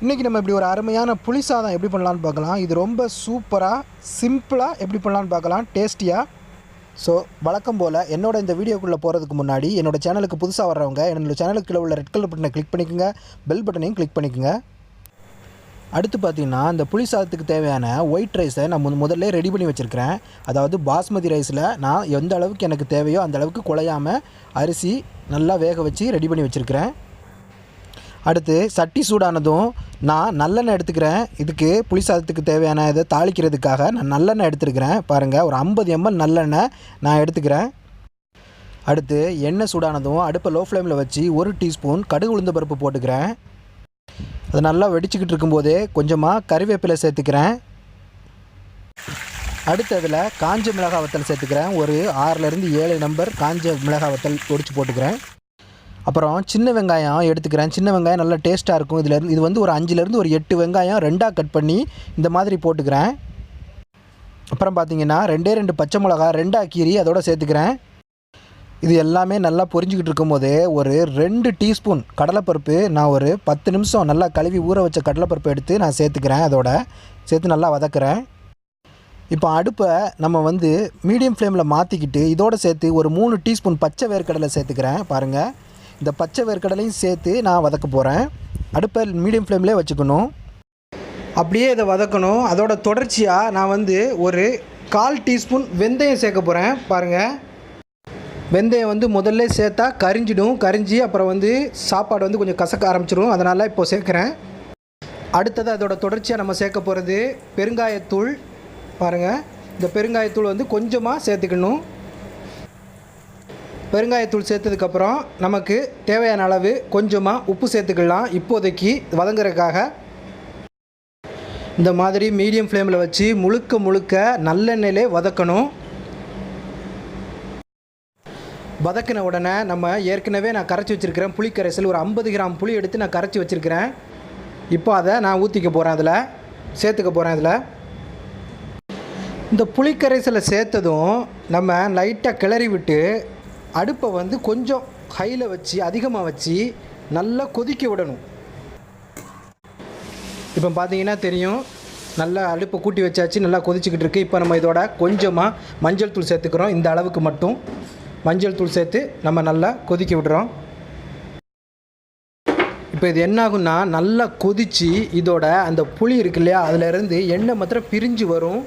இன்றைக்கி நம்ம இப்படி ஒரு அருமையான புளி சாதம் எப்படி பண்ணலான்னு பார்க்கலாம். இது ரொம்ப சூப்பராக சிம்பிளாக எப்படி பண்ணலான்னு பார்க்கலாம், டேஸ்டியாக. ஸோ வழக்கம் போல் என்னோட இந்த வீடியோக்குள்ளே போகிறதுக்கு முன்னாடி என்னோடய சேனலுக்கு புதுசாக வர்றவங்க என்னோடய சேனலுக்குள்ளே உள்ள ரெட் கலர் பட்டனை கிளிக் பண்ணிக்கோங்க, பெல் பட்டனையும் கிளிக் பண்ணிக்கோங்க. அடுத்து பார்த்திங்கன்னா இந்த புளி சாதத்துக்கு தேவையான ஒயிட் ரைஸை நான் முதல்ல ரெடி பண்ணி வச்சுருக்கிறேன். அதாவது பாஸ்மதி ரைஸில் நான் எந்த அளவுக்கு எனக்கு தேவையோ அந்த அளவுக்கு குழையாமல் அரிசி நல்லா வேக வச்சு ரெடி பண்ணி வச்சுருக்கிறேன். அடுத்து சட்டி சூடானதும் நான் நல்லெண்ணெய் எடுத்துக்கிறேன். இதுக்கு புளி சாதத்துக்கு தேவையான இதை தாளிக்கிறதுக்காக நான் நல்லெண்ணெய் எடுத்துருக்கிறேன். பாருங்கள், ஒரு 50 ml நல்லெண்ணெய் நான் எடுத்துக்கிறேன். அடுத்து எண்ணெய் சூடானதும் அடுப்பை லோ ஃப்ளேமில் வச்சு 1 டீஸ்பூன் கடுகு உளுந்த பருப்பு போட்டுக்கிறேன். அது நல்லா வெடிச்சிக்கிட்டு இருக்கும்போதே கொஞ்சமாக கறிவேப்பிலை சேர்த்துக்கிறேன். அடுத்து அதில் காஞ்ச மிளகாய் வத்தல் சேர்த்துக்கிறேன். ஒரு 6லேருந்து 7 நம்பர் காஞ்ச மிளகாய் வத்தல் பொடிச்சு போட்டுக்கிறேன். அப்புறம் சின்ன வெங்காயம் எடுத்துக்கிறேன். சின்ன வெங்காயம் நல்லா டேஸ்ட்டாக இருக்கும். இது வந்து ஒரு 5லேருந்து ஒரு 8 வெங்காயம் 2ஆக கட் பண்ணி இந்த மாதிரி போட்டுக்கிறேன். அப்புறம் பார்த்திங்கன்னா 2 பச்சை மிளகா 2ஆக கீறி அதோடு சேர்த்துக்கிறேன். இது எல்லாமே நல்லா பொரிஞ்சிக்கிட்டு இருக்கும்போதே ஒரு 2 டீஸ்பூன் கடலைப்பருப்பு நான் ஒரு 10 நிமிஷம் நல்லா கழுவி ஊற வச்ச கடலைப்பருப்பு எடுத்து நான் சேர்த்துக்கிறேன். அதோட சேர்த்து நல்லா வதக்குறேன். இப்போ அடுப்பை நம்ம வந்து மீடியம் ஃப்ளேமில் மாற்றிக்கிட்டு இதோடு சேர்த்து ஒரு 3 டீஸ்பூன் பச்சை வேர்க்கடலை சேர்த்துக்கிறேன். பாருங்கள், இந்த பச்சை வேர்க்கடலையும் சேர்த்து நான் வதக்க போகிறேன். அடுப்பை மீடியம் ஃப்ளேம்லேயே வச்சுக்கணும். அப்படியே இதை வதக்கணும். அதோட தொடர்ச்சியாக நான் வந்து ஒரு 1/4 டீஸ்பூன் வெந்தயம் சேர்க்க போகிறேன். பாருங்கள், வெந்தயம் வந்து முதல்ல சேர்த்தா கரிஞ்சி அப்புறம் வந்து சாப்பாடு வந்து கொஞ்சம் கசக்க ஆரம்பிச்சிடும். அதனால் இப்போது சேர்க்குறேன். அடுத்தது அதோட தொடர்ச்சியாக நம்ம சேர்க்க போகிறது பெருங்காயத்தூள். பாருங்கள், இந்த பெருங்காயத்தூள் வந்து கொஞ்சமாக சேர்த்துக்கணும். பெருங்காயத்தூள் சேர்த்ததுக்கப்புறம் நமக்கு தேவையான அளவு கொஞ்சமாக உப்பு சேர்த்துக்கலாம். இப்போதைக்கு வதங்குறதுக்காக இந்த மாதிரி மீடியம் ஃப்ளேமில் வச்சு முழுக்க நல்லெண்ணெயிலே வதக்கணும். வதக்கின உடனே நம்ம ஏற்கனவே நான் கரைச்சி வச்சுருக்கிறேன் புளி கரைசல், ஒரு 50 கிராம் புளி எடுத்து நான் கரைச்சி வச்சுருக்கிறேன். இப்போ அதை நான் ஊற்றிக்க போகிறேன், அதில் சேர்த்துக்க போகிறேன். அதில் இந்த புளி கரைசலை சேர்த்ததும் நம்ம லைட்டாக கிளறி விட்டு அடுப்பை வந்து கொஞ்சம் ஹையில் வச்சு அதிகமாக வச்சு நல்லா கொதிக்க விடணும். இப்போ பார்த்தீங்கன்னா தெரியும், நல்லா அடுப்பை கூட்டி வச்சாச்சு, நல்லா கொதிச்சுக்கிட்டு இருக்குது. இப்போ நம்ம இதோட கொஞ்சமாக மஞ்சள் தூள் சேர்த்துக்கிறோம். இந்த அளவுக்கு மட்டும் மஞ்சள் தூள் சேர்த்து நம்ம நல்லா கொதிக்க விடுறோம். இப்போ இது என்னாகுன்னா நல்லா கொதித்து இதோட அந்த புளி இருக்கு இல்லையா, அதிலேருந்து எண்ணெய் மாத்திரம் பிரிஞ்சு வரும்.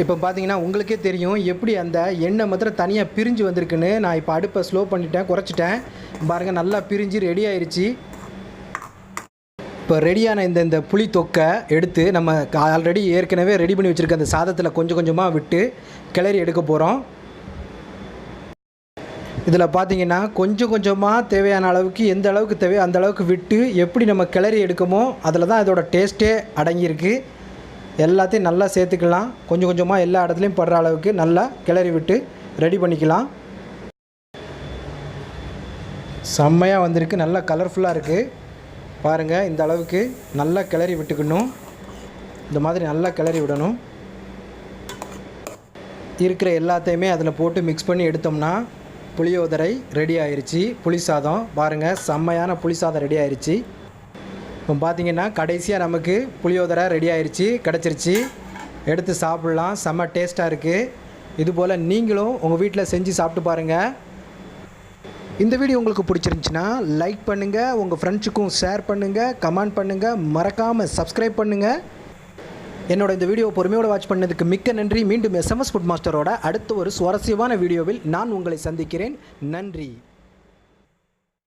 இப்போ பார்த்தீங்கன்னா உங்களுக்கே தெரியும் எப்படி அந்த எண்ணெய் மாத்திரம் தனியாக பிரிஞ்சு வந்திருக்குன்னு. நான் இப்போ அடுப்பை ஸ்லோ பண்ணிட்டேன், குறைச்சிட்டேன். பாருங்கள், நல்லா பிரிஞ்சு ரெடி ஆயிடுச்சு. இப்போ ரெடியான இந்த புளி தொக்கை எடுத்து நம்ம ஆல்ரெடி ஏற்கனவே ரெடி பண்ணி வச்சுருக்க அந்த சாதத்தில் கொஞ்சமாக விட்டு கிளறி எடுக்க போகிறோம். இதில் பார்த்தீங்கன்னா கொஞ்சமாக தேவையான அளவுக்கு எந்த அளவுக்கு தேவையோ அந்த அளவுக்கு விட்டு எப்படி நம்ம கிளறி எடுக்கமோ அதில் தான் இதோட டேஸ்ட்டே அடங்கியிருக்கு. எல்லாத்தையும் நல்லா சேர்த்துக்கலாம். கொஞ்சமாக எல்லா இடத்துலையும் படுற அளவுக்கு நல்லா கிளறி விட்டு ரெடி பண்ணிக்கலாம். செம்மையாக வந்திருக்கு, நல்லா கலர்ஃபுல்லாக இருக்குது. பாருங்கள், இந்த அளவுக்கு நல்லா கிளறி விட்டுக்கணும். இந்த மாதிரி நல்லா கிளறி விடணும். இருக்கிற எல்லாத்தையுமே அதில் போட்டு மிக்ஸ் பண்ணி எடுத்தோம்னா புளியோதரை ரெடி ஆயிடுச்சு. புளி சாதம் பாருங்கள், செம்மையான புளி சாதம் ரெடி ஆயிடுச்சு. இப்போ பார்த்தீங்கன்னா கடைசியாக நமக்கு புளியோதரை ரெடி ஆயிடுச்சு, கிடச்சிருச்சு. எடுத்து சாப்பிட்லாம். செம்ம டேஸ்ட்டாக இருக்குது. இதுபோல் நீங்களும் உங்கள் வீட்டில் செஞ்சு சாப்பிட்டு பாருங்கள். இந்த வீடியோ உங்களுக்கு பிடிச்சிருந்துச்சின்னா லைக் பண்ணுங்கள், உங்கள் ஃப்ரெண்ட்ஸுக்கும் ஷேர் பண்ணுங்கள், கமெண்ட் பண்ணுங்கள், மறக்காமல் சப்ஸ்கிரைப் பண்ணுங்கள். என்னோட இந்த வீடியோ பொறுமையோடு வாட்ச் பண்ணதுக்கு மிக்க நன்றி. மீண்டும் SMS ஃபுட் மாஸ்டரோட அடுத்த ஒரு சுவாரஸ்யமான வீடியோவில் நான் உங்களை சந்திக்கிறேன். நன்றி.